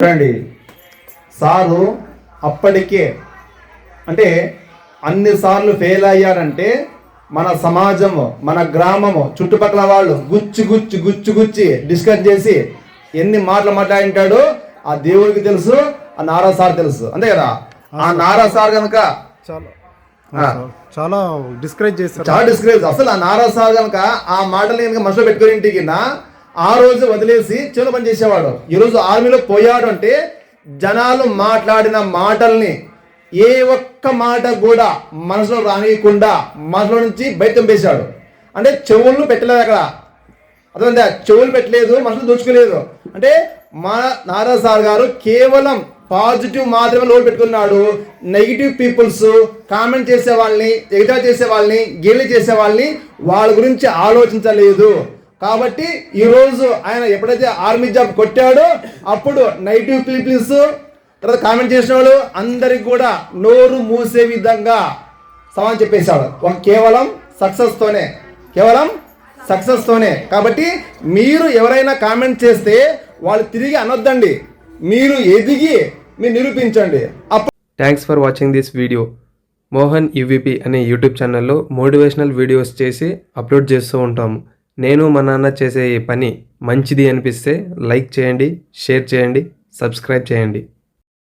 చూడండి, సారు అప్పటికే అంటే అన్నిసార్లు ఫెయిల్ అయ్యారంటే మన సమాజము, మన గ్రామము, చుట్టుపక్కల వాళ్ళు గుచ్చి డిస్కస్ చేసి ఎన్ని మాటలు మాట్లాడింటాడో ఆ దేవుడికి తెలుసు, ఆ నారా సార్ తెలుసు, అంతే కదా. ఆ నారా సార్ కనుక చాలా డిస్కరేజ్ చేస్తారు, చాలా డిస్కరేజ్. అసలు ఆ నారా సార్ కనుక ఆ మాటలు కనుక మనసులో పెట్టుకుని ఇంటికి ఆ రోజు వదిలేసి చిన్న పని చేసేవాడు. ఈరోజు ఆర్మీలో పోయాడు అంటే జనాలు మాట్లాడిన మాటల్ని ఏ ఒక్క మాట కూడా మనసులో రానియకుండా మనసులో నుంచి బయట పంపేశాడు. అంటే చెవులు పెట్టలేదు అక్కడ, అర్థమైందా? చెవులు పెట్టలేదు, మనసులో దోచుకోలేదు. అంటే మన నారా సార్ గారు కేవలం పాజిటివ్ మాత్రమే లోటు పెట్టుకున్నాడు. నెగిటివ్ పీపుల్స్, కామెంట్ చేసే వాళ్ళని, ఎగతా చేసే వాళ్ళని, గేలి చేసే వాళ్ళని వాళ్ళ గురించి ఆలోచించలేదు. కాబట్టి ఈరోజు ఆయన ఎప్పుడైతే ఆర్మీ జాబ్ కొట్టాడో అప్పుడు నెగిటివ్ పీపుల్స్, తర్వాత కామెంట్ చేసిన వాళ్ళు అందరికి కూడా నోరు మూసే విధంగా సమాధానం చెప్పేశాడు. కేవలం సక్సెస్తోనే. కాబట్టి మీరు ఎవరైనా కామెంట్ చేస్తే వాళ్ళు తిరిగి అనొద్దండి, మీరు ఎదిగి మీరు నిరూపించండి. Thanks for watching this video. Mohan UVP అనే యూట్యూబ్ ఛానల్లో మోటివేషనల్ వీడియోస్ చేసి అప్లోడ్ చేస్తూ ఉంటాము. నేను మా నాన్న చేసే ఈ పని మంచిది అనిపిస్తే లైక్ చేయండి, షేర్ చేయండి, సబ్స్క్రైబ్ చేయండి.